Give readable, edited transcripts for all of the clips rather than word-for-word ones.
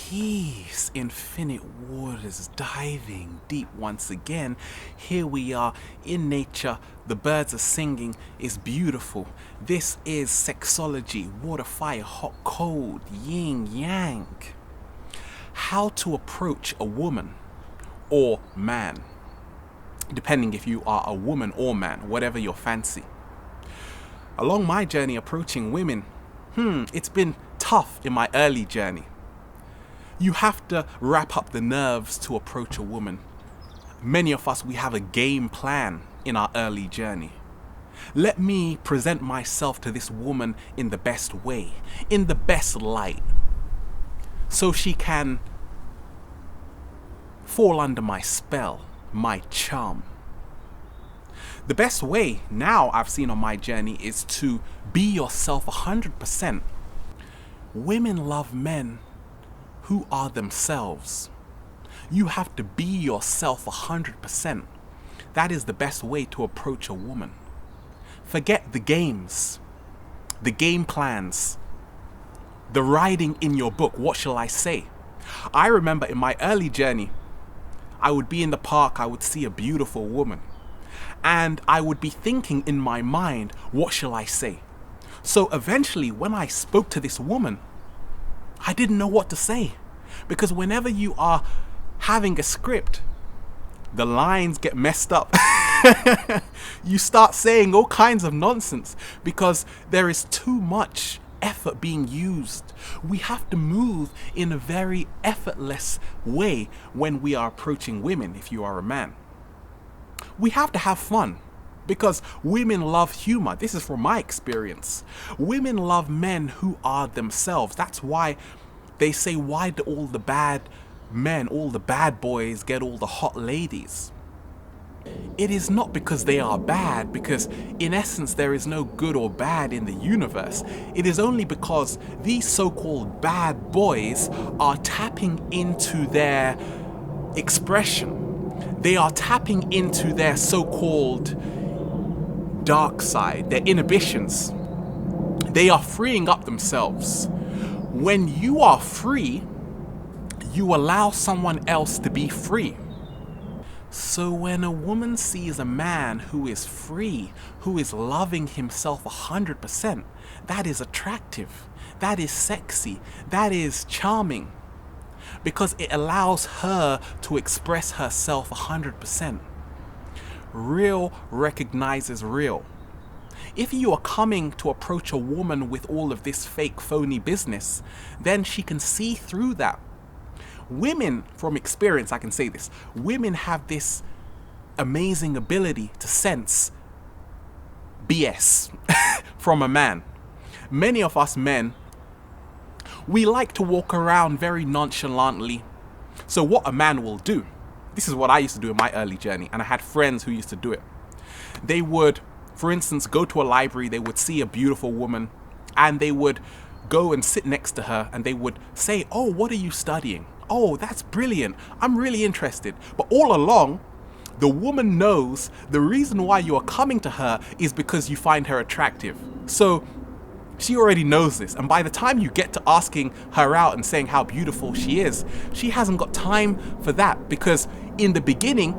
peace, infinite waters, diving deep once again. Here we are in nature, the birds are singing, it's beautiful. This is sexology, water, fire, hot, cold, yin, yang. How to approach a woman or man, depending if you are a woman or man, whatever your fancy. Along my journey approaching women, it's been tough in my early journey. You have to wrap up the nerves to approach a woman. Many of us, we have a game plan in our early journey. Let me present myself to this woman in the best way, in the best light, so she can fall under my spell, my charm. The best way now I've seen on my journey is to be yourself 100%. Women love men who are themselves. You have to be yourself 100%. That is the best way to approach a woman. Forget the games, the game plans, the writing in your book. What shall I say? I remember in my early journey, I would be in the park, I would see a beautiful woman, and I would be thinking in my mind, what shall I say? So eventually, when I spoke to this woman, I didn't know what to say. Because whenever you are having a script, the lines get messed up. You start saying all kinds of nonsense because there is too much effort being used. We have to move in a very effortless way when we are approaching women, if you are a man. We have to have fun because women love humor. This is from my experience. Women love men who are themselves. That's why they say, why do all the bad men, all the bad boys get all the hot ladies? It is not because they are bad, because in essence there is no good or bad in the universe. It is only because these so-called bad boys are tapping into their expression. They are tapping into their so-called dark side, their inhibitions. They are freeing up themselves. When you are free, you allow someone else to be free. So when a woman sees a man who is free, who is loving himself 100%, that is attractive, that is sexy, that is charming, because it allows her to express herself 100%. Real recognizes real. If you are coming to approach a woman with all of this fake, phony business, then she can see through that. Women, from experience, I can say this, women have this amazing ability to sense BS from a man. Many of us men, we like to walk around very nonchalantly. So what a man will do, this is what I used to do in my early journey, and I had friends who used to do it. They would, for instance, go to a library, they would see a beautiful woman, and they would go and sit next to her, and they would say, "Oh, what are you studying? Oh, that's brilliant. I'm really interested." But all along, the woman knows the reason why you are coming to her is because you find her attractive. So she already knows this. And by the time you get to asking her out and saying how beautiful she is, she hasn't got time for that, because in the beginning,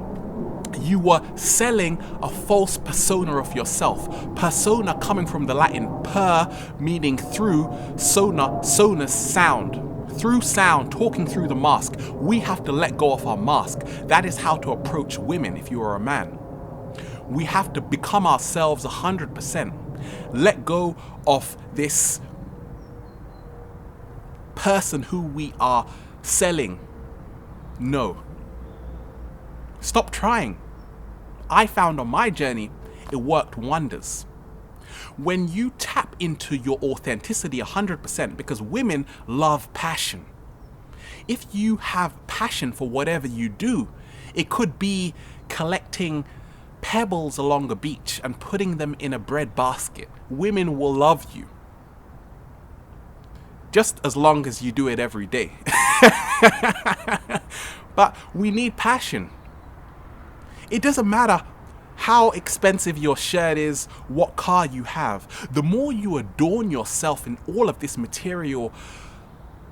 you were selling a false persona of yourself. Persona coming from the Latin per, meaning through, sonus, sound. Through sound, talking through the mask. We have to let go of our mask. That is how to approach women if you are a man. We have to become ourselves 100%. Let go of this person who we are selling. No. Stop trying. I found on my journey, it worked wonders. When you tap into your authenticity 100%, because women love passion. If you have passion for whatever you do, it could be collecting pebbles along a beach and putting them in a bread basket. Women will love you. Just as long as you do it every day. But we need passion. It doesn't matter how expensive your shirt is, what car you have. The more you adorn yourself in all of this material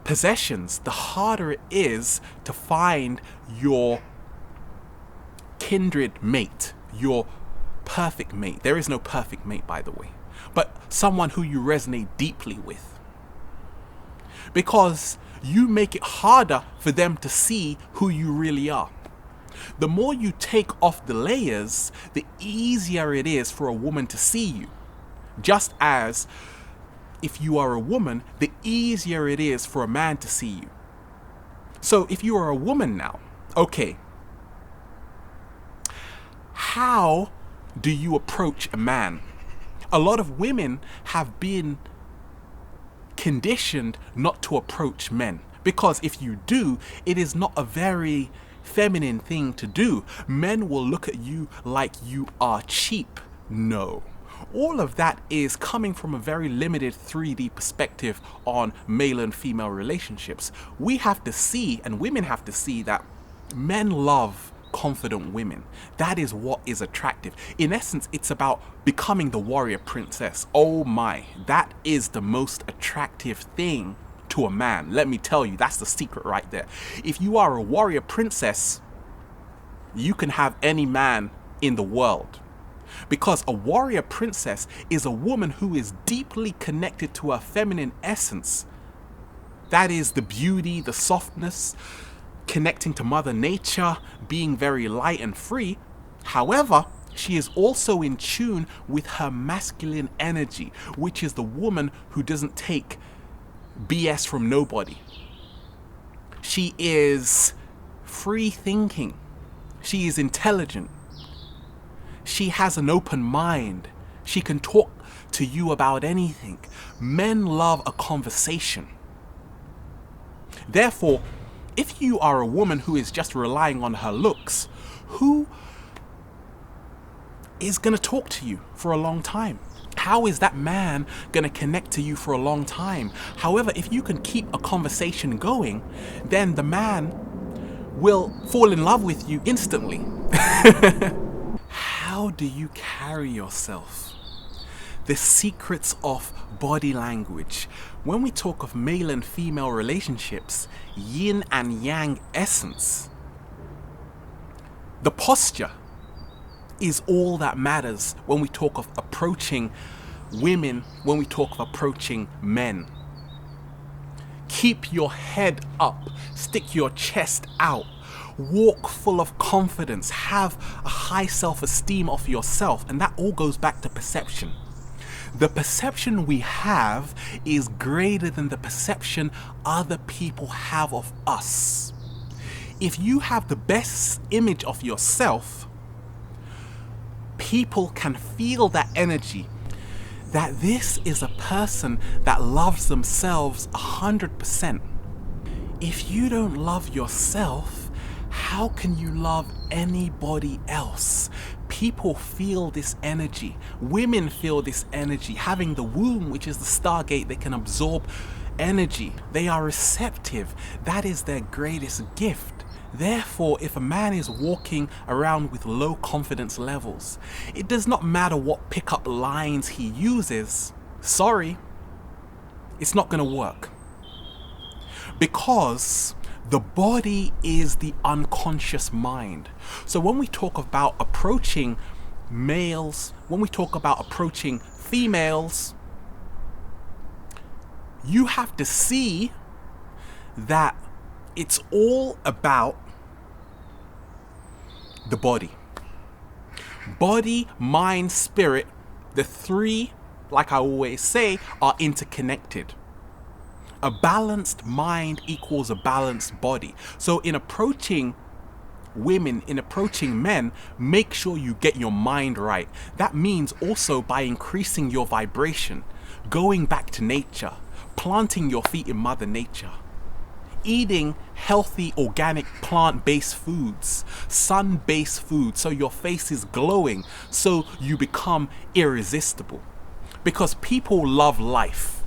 possessions, the harder it is to find your kindred mate, your perfect mate. There is no perfect mate, by the way, but someone who you resonate deeply with. Because you make it harder for them to see who you really are. The more you take off the layers, the easier it is for a woman to see you. Just as if you are a woman, the easier it is for a man to see you. So if you are a woman now, okay, how do you approach a man? A lot of women have been conditioned not to approach men, because if you do, it is not a very feminine thing to do. Men will look at you like you are cheap. No. All of that is coming from a very limited 3D perspective on male and female relationships. We have to see, and women have to see, that men love confident women. That is what is attractive. In essence, it's about becoming the warrior princess. Oh my, that is the most attractive thing to a man. Let me tell you, that's the secret right there. If you are a warrior princess, you can have any man in the world. Because a warrior princess is a woman who is deeply connected to her feminine essence. That is the beauty, the softness, connecting to Mother Nature, being very light and free. However, she is also in tune with her masculine energy, which is the woman who doesn't take BS from nobody. She is free thinking. She is intelligent. She has an open mind. She can talk to you about anything. Men love a conversation. Therefore, if you are a woman who is just relying on her looks, who is going to talk to you for a long time? How is that man going to connect to you for a long time? However, if you can keep a conversation going, then the man will fall in love with you instantly. How do you carry yourself? The secrets of body language. When we talk of male and female relationships, yin and yang essence, the posture is all that matters when we talk of approaching women, when we talk of approaching men. Keep your head up, stick your chest out, walk full of confidence, have a high self-esteem of yourself, and that all goes back to perception. The perception we have is greater than the perception other people have of us. If you have the best image of yourself, people can feel that energy, that this is a person that loves themselves 100%. If you don't love yourself, how can you love anybody else? People feel this energy. Women feel this energy. Having the womb, which is the stargate, they can absorb energy. They are receptive. That is their greatest gift. Therefore, if a man is walking around with low confidence levels, it does not matter what pickup lines he uses. Sorry, it's not going to work. Because the body is the unconscious mind. So when we talk about approaching males, when we talk about approaching females, you have to see that it's all about the body. Body, mind, spirit, the three, like I always say, are interconnected. A balanced mind equals a balanced body. So in approaching women, in approaching men, make sure you get your mind right. That means also by increasing your vibration, going back to nature, planting your feet in Mother Nature, eating healthy, organic, plant-based foods, sun-based foods, so your face is glowing, so you become irresistible. Because people love life.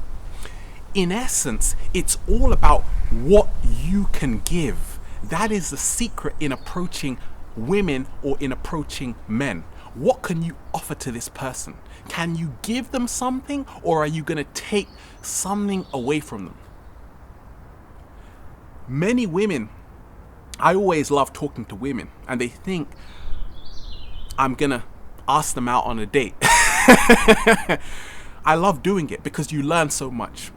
In essence, it's all about what you can give. That is the secret in approaching women or in approaching men. What can you offer to this person? Can you give them something, or are you going to take something away from them? Many women, I always love talking to women, and they think I'm gonna ask them out on a date. I love doing it because you learn so much.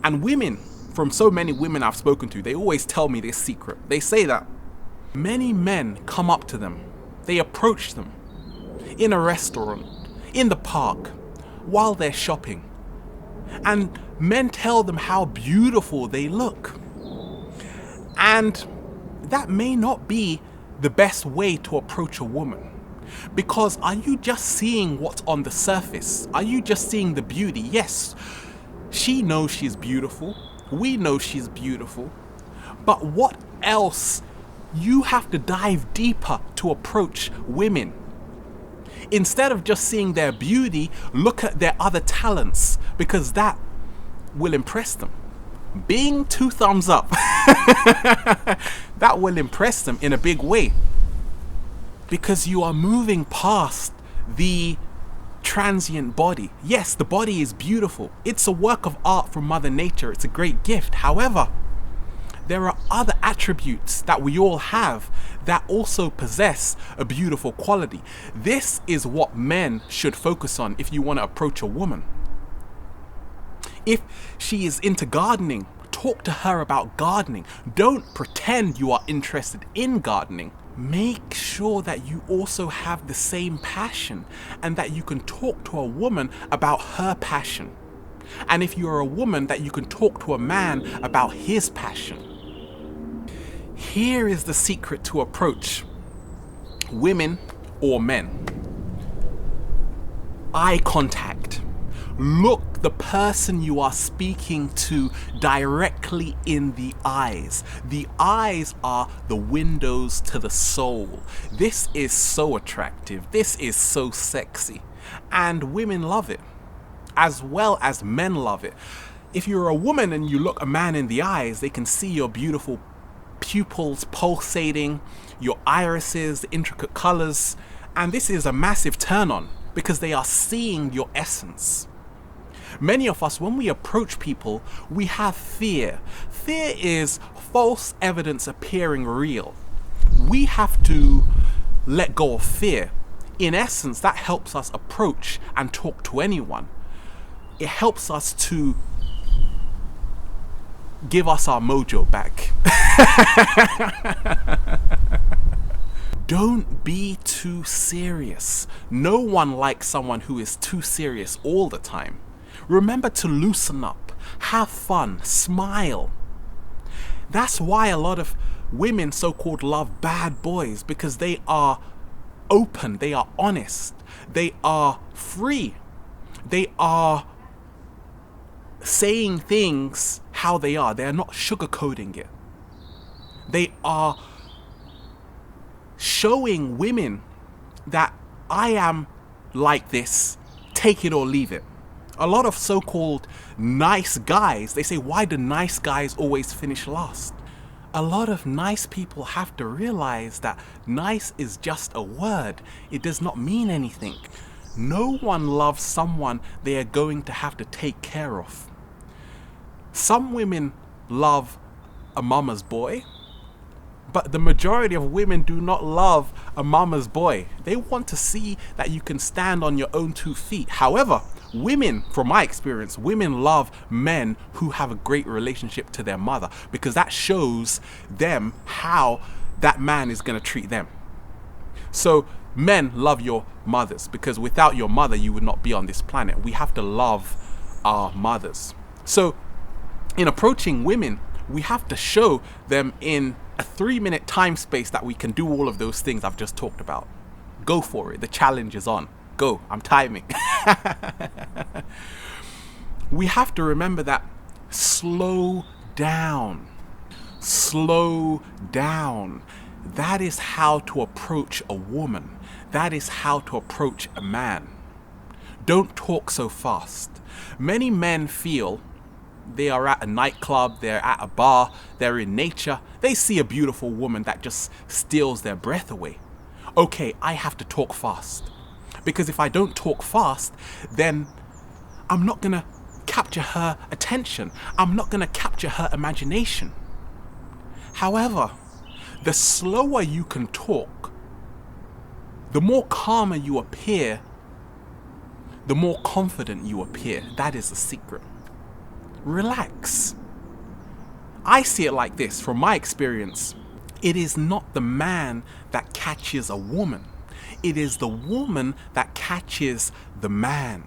And women, from so many women I've spoken to, they always tell me this secret. They say that many men come up to them, they approach them in a restaurant, in the park, while they're shopping. And men tell them how beautiful they look. And that may not be the best way to approach a woman. Because are you just seeing what's on the surface? Are you just seeing the beauty? Yes, she knows she's beautiful. We know she's beautiful. But what else? You have to dive deeper to approach women. Instead of just seeing their beauty, look at their other talents, because that will impress them. Being 2 thumbs up, that will impress them in a big way. Because you are moving past the transient body. Yes, the body is beautiful. It's a work of art from Mother Nature. It's a great gift. However, there are other attributes that we all have that also possess a beautiful quality. This is what men should focus on if you want to approach a woman. If she is into gardening, talk to her about gardening. Don't pretend you are interested in gardening. Make sure that you also have the same passion and that you can talk to a woman about her passion. And if you're a woman, that you can talk to a man about his passion. Here is the secret to approach women or men. Eye contact. Look the person you are speaking to directly in the eyes. The eyes are the windows to the soul. This is so attractive. This is so sexy. And women love it, as well as men love it. If you're a woman and you look a man in the eyes, they can see your beautiful pupils pulsating, your irises, the intricate colors. And this is a massive turn on because they are seeing your essence. Many of us, when we approach people, we have fear. Fear is false evidence appearing real. We have to let go of fear. In essence, that helps us approach and talk to anyone. It helps us to give us our mojo back. Don't be too serious. No one likes someone who is too serious all the time. Remember to loosen up, have fun, smile. That's why a lot of women so-called love bad boys, because they are open, they are honest, they are free, they are saying things how they are. They are not sugarcoating it. They are showing women that I am like this, take it or leave it. A lot of so-called nice guys, they say, why do nice guys always finish last? A lot of nice people have to realize that nice is just a word. It does not mean anything. No one loves someone they are going to have to take care of. Some women love a mama's boy, but the majority of women do not love a mama's boy. They want to see that you can stand on your own 2 feet. However, women, from my experience, women love men who have a great relationship to their mother, because that shows them how that man is going to treat them. So men love your mothers, because without your mother, you would not be on this planet. We have to love our mothers. So in approaching women, we have to show them in a 3-minute time space that we can do all of those things I've just talked about. Go for it. The challenge is on. Go. I'm timing. We have to remember that slow down. Slow down. That is how to approach a woman. That is how to approach a man. Don't talk so fast. Many men feel they are at a nightclub, they're at a bar, they're in nature, they see a beautiful woman that just steals their breath away. Okay, I have to talk fast. Because if I don't talk fast, then I'm not gonna capture her attention. I'm not gonna capture her imagination. However, the slower you can talk, the more calmer you appear, the more confident you appear. That is the secret. Relax. I see it like this from my experience. It is not the man that catches a woman. It is the woman that catches the man.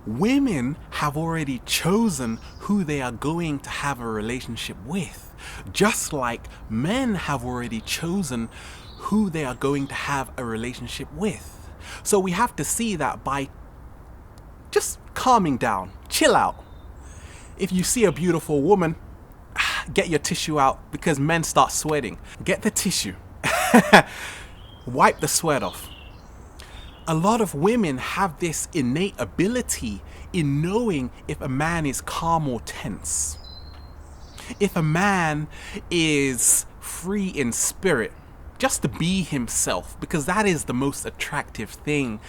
Women have already chosen who they are going to have a relationship with, just like men have already chosen who they are going to have a relationship with. So we have to see that by just calming down, chill out. If you see a beautiful woman, get your tissue out because men start sweating. Get the tissue. Wipe the sweat off. A lot of women have this innate ability in knowing if a man is calm or tense. If a man is free in spirit, just to be himself, because that is the most attractive thing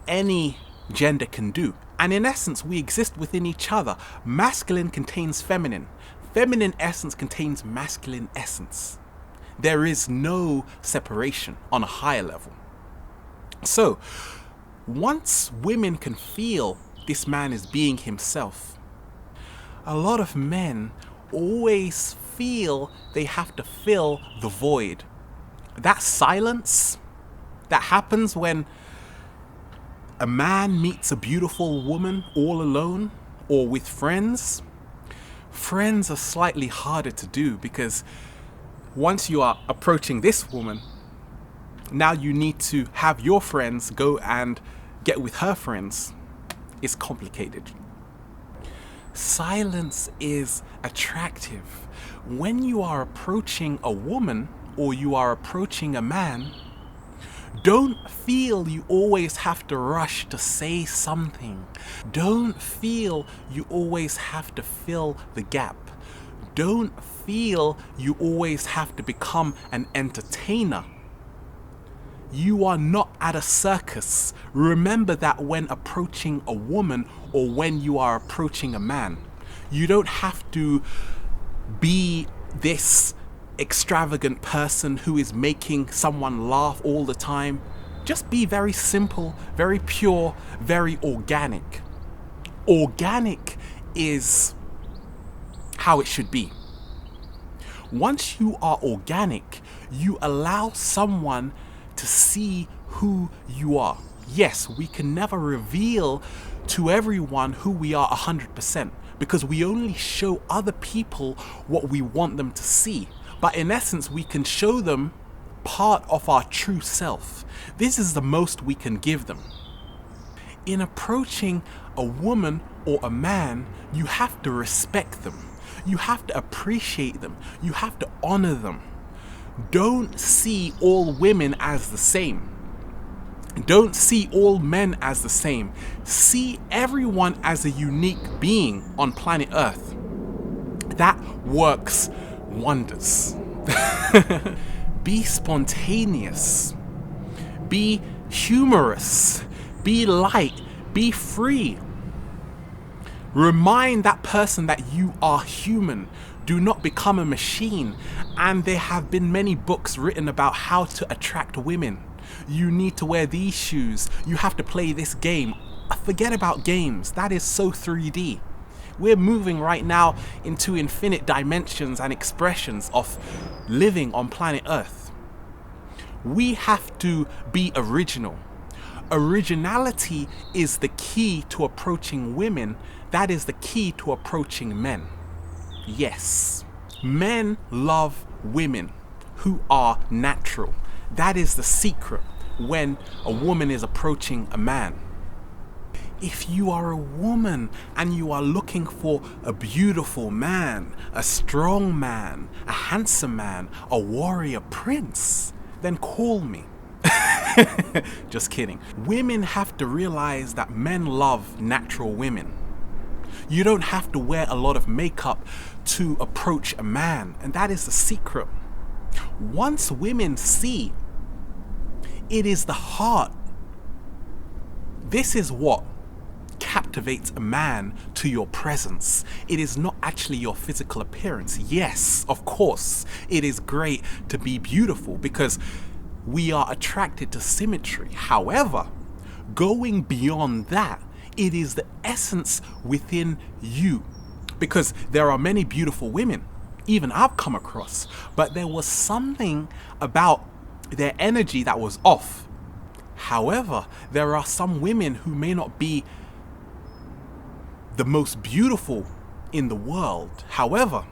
any gender can do. And in essence, we exist within each other. Masculine contains feminine. Feminine essence contains masculine essence. There is no separation on a higher level. So, once women can feel this man is being himself, a lot of men always feel they have to fill the void. That silence that happens when a man meets a beautiful woman all alone or with friends. Friends are slightly harder to do because once you are approaching this woman, now you need to have your friends go and get with her friends. It's complicated. Silence is attractive. When you are approaching a woman or you are approaching a man, don't feel you always have to rush to say something. Don't feel you always have to fill the gap. Don't feel you always have to become an entertainer. You are not at a circus. Remember that when approaching a woman or when you are approaching a man. You don't have to be this extravagant person who is making someone laugh all the time. Just be very simple, very pure, very organic. Organic is how it should be. Once you are organic, you allow someone to see who you are. Yes, we can never reveal to everyone who we are 100% because we only show other people what we want them to see. But in essence, we can show them part of our true self. This is the most we can give them. In approaching a woman or a man, you have to respect them. You have to appreciate them. You have to honor them. Don't see all women as the same. Don't see all men as the same. See everyone as a unique being on planet Earth. That works wonders. Be spontaneous. Be humorous. Be light. Be free. Remind that person that you are human. Do not become a machine. And there have been many books written about how to attract women. You need to wear these shoes. You have to play this game. Forget about games. That is so 3D. We're moving right now into infinite dimensions and expressions of living on planet Earth. We have to be original. Originality is the key to approaching women. That is the key to approaching men. Yes, men love women who are natural. That is the secret when a woman is approaching a man. If you are a woman and you are looking for a beautiful man, a strong man, a handsome man, a warrior prince, then call me. Just kidding. Women have to realize that men love natural women. You don't have to wear a lot of makeup to approach a man, and that is the secret. Once women see, it is the heart. This is what captivates a man to your presence. It is not actually your physical appearance. Yes, of course, it is great to be beautiful because we are attracted to symmetry. However, going beyond that, it is the essence within you. Because there are many beautiful women, even I've come across, but there was something about their energy that was off. However, there are some women who may not be the most beautiful in the world. However,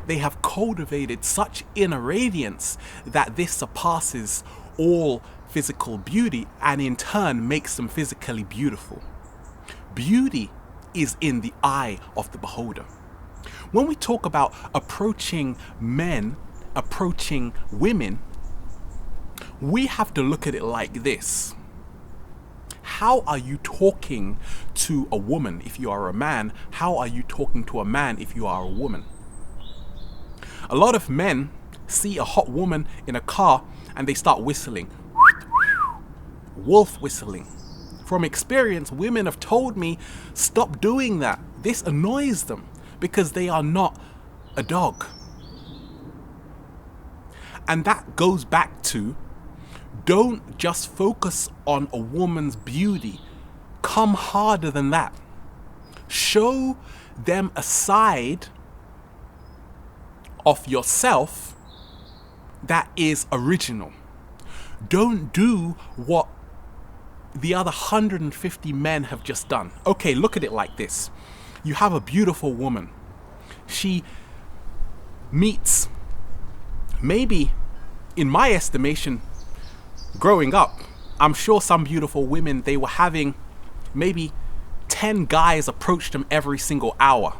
they have cultivated such inner radiance that this surpasses all physical beauty and in turn makes them physically beautiful. Beauty is in the eye of the beholder. When we talk about approaching men, approaching women, we have to look at it like this. How are you talking to a woman if you are a man? How are you talking to a man if you are a woman? A lot of men see a hot woman in a car and they start whistling. Wolf whistling. From experience, women have told me, stop doing that. This annoys them because they are not a dog. And that goes back to, don't just focus on a woman's beauty. Come harder than that. Show them a side of yourself that is original. Don't do what the other 150 men have just done. Okay, look at it like this. You have a beautiful woman. She meets, maybe, in my estimation, growing up, I'm sure some beautiful women, they were having maybe 10 guys approach them every single hour.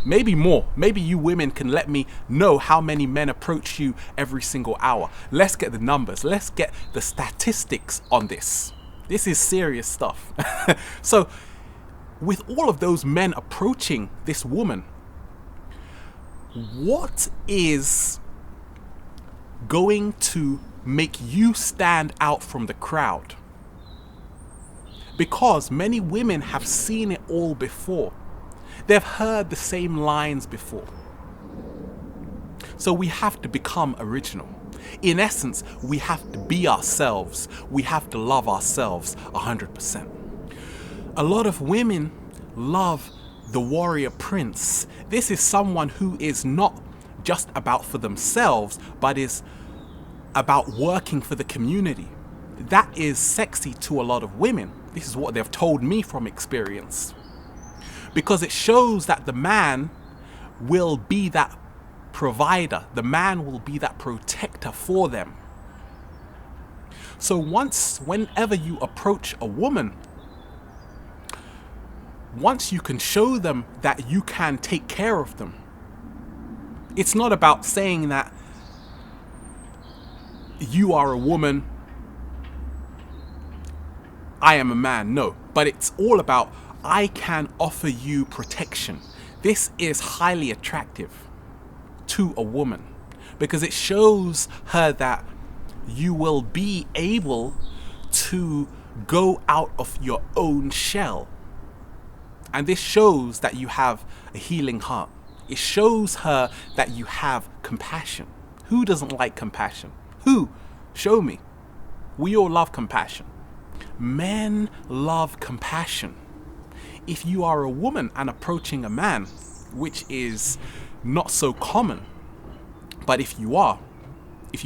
Maybe more. Maybe you women can let me know how many men approach you every single hour. Let's get the numbers. Let's get the statistics on this. This is serious stuff. So, with all of those men approaching this woman, what is going to make you stand out from the crowd? Because many women have seen it all before. They've heard the same lines before. So we have to become original. In essence, we have to be ourselves. We have to love ourselves 100%. A lot of women love the warrior prince. This is someone who is not just about for themselves, but is about working for the community. That is sexy to a lot of women. This is what they've told me from experience. Because it shows that the man will be that provider. The man will be that protector for them. So whenever you approach a woman, once you can show them that you can take care of them, it's not about saying that you are a woman, I am a man. No, but it's all about I can offer you protection. This is highly attractive to a woman because it shows her that you will be able to go out of your own shell. And this shows that you have a healing heart. It shows her that you have compassion. Who doesn't like compassion? Who? Show me. We all love compassion. Men love compassion. If you are a woman and approaching a man, which is not so common, but if you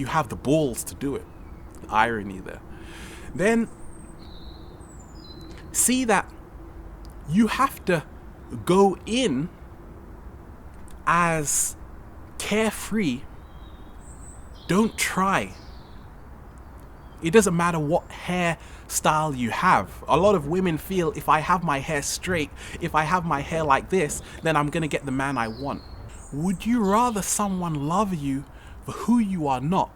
have the balls to do it, the irony there, then see that you have to go in as carefree. Don't try. It doesn't matter what hairstyle you have. A lot of women feel if I have my hair straight, if I have my hair like this, then I'm going to get the man I want. Would you rather someone love you for who you are not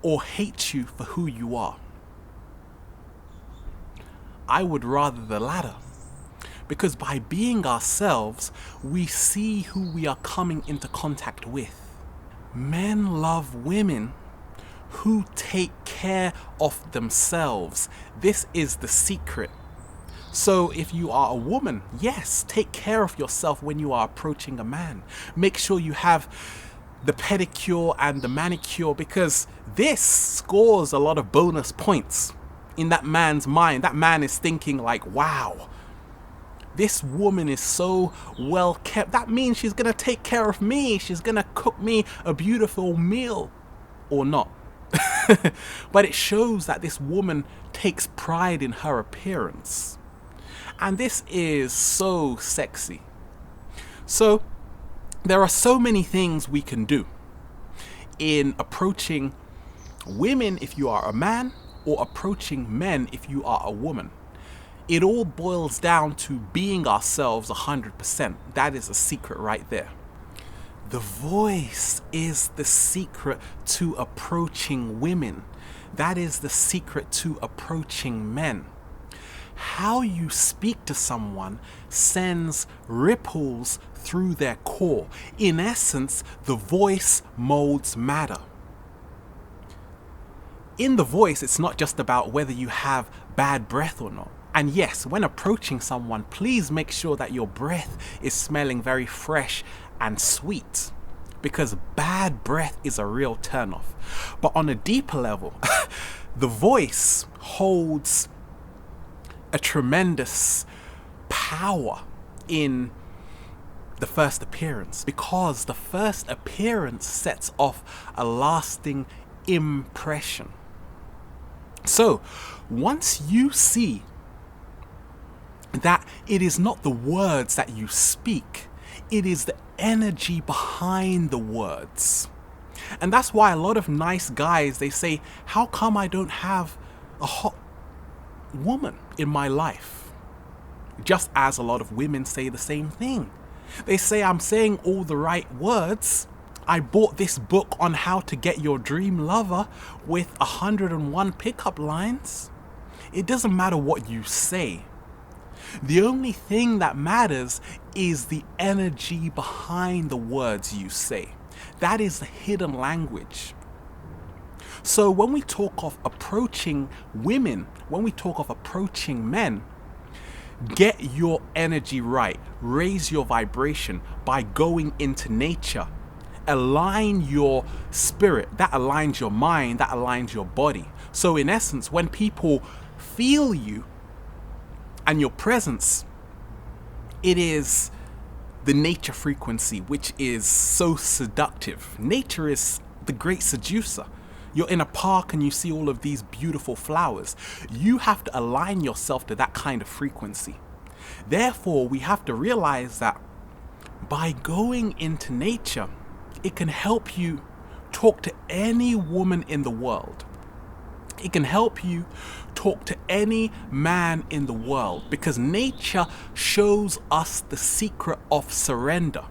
or hate you for who you are? I would rather the latter. Because by being ourselves, we see who we are coming into contact with. Men love women who take care of themselves. This is the secret. So if you are a woman, yes, take care of yourself when you are approaching a man. Make sure you have the pedicure and the manicure, because this scores a lot of bonus points in that man's mind. That man is thinking like, wow, this woman is so well kept. That means she's going to take care of me. She's going to cook me a beautiful meal. Or not. But it shows that this woman takes pride in her appearance. And this is so sexy. So there are so many things we can do in approaching women if you are a man, or approaching men if you are a woman. It all boils down to being ourselves 100%. That is a secret right there. The voice is the secret to approaching women. That is the secret to approaching men. How you speak to someone sends ripples through their core. In essence, the voice molds matter. In the voice, it's not just about whether you have bad breath or not. And yes, when approaching someone, please make sure that your breath is smelling very fresh and sweet, because bad breath is a real turnoff. But on a deeper level, the voice holds a tremendous power in the first appearance, because the first appearance sets off a lasting impression. So once you see that it is not the words that you speak, it is the energy behind the words. And that's why a lot of nice guys, they say, how come I don't have a hot woman in my life? Just as a lot of women say the same thing. They say, I'm saying all the right words. I bought this book on how to get your dream lover with 101 pickup lines. It doesn't matter what you say. The only thing that matters is the energy behind the words you say. That is the hidden language. So when we talk of approaching women, when we talk of approaching men, get your energy right. Raise your vibration by going into nature. Align your spirit. That aligns your mind. That aligns your body. So in essence, when people feel you and your presence, it is the nature frequency, which is so seductive. Nature is the great seducer. You're in a park and you see all of these beautiful flowers. You have to align yourself to that kind of frequency. Therefore, we have to realize that by going into nature, it can help you talk to any woman in the world. It can help you talk to any man in the world, because nature shows us the secret of surrender.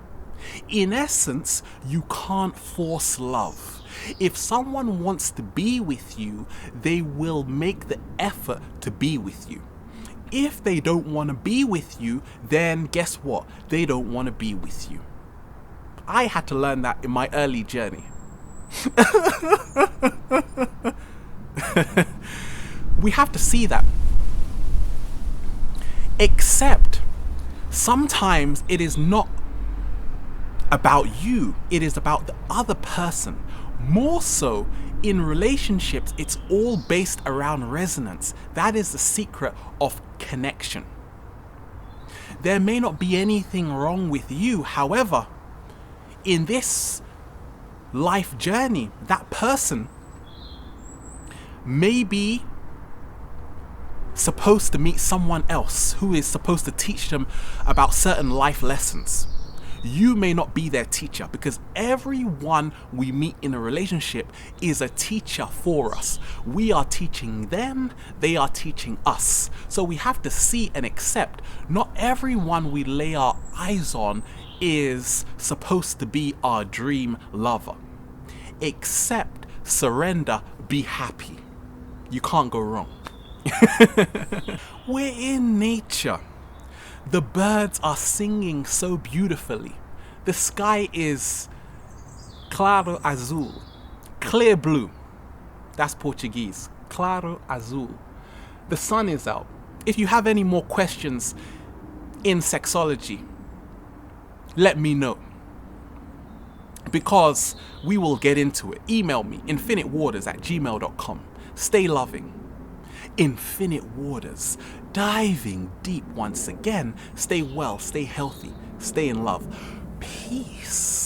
In essence, you can't force love. If someone wants to be with you, they will make the effort to be with you. If they don't want to be with you, then guess what? They don't want to be with you. I had to learn that in my early journey. We have to see that. Except sometimes it is not about you, it is about the other person. More so in relationships, it's all based around resonance. That is the secret of connection. There may not be anything wrong with you. However, in this life journey, that person may be supposed to meet someone else who is supposed to teach them about certain life lessons. You may not be their teacher, because everyone we meet in a relationship is a teacher for us. We are teaching them, they are teaching us. So we have to see and accept not everyone we lay our eyes on is supposed to be our dream lover. Accept, surrender, be happy. You can't go wrong. We're in nature. The birds are singing so beautifully. The sky is claro azul, clear blue. That's Portuguese. Claro azul. The sun is out. If you have any more questions in sexology, let me know, because we will get into it. Email me, infinitewaters@gmail.com. Stay loving. Infinite Waters, diving deep once again. Stay well, stay healthy, stay in love. Peace.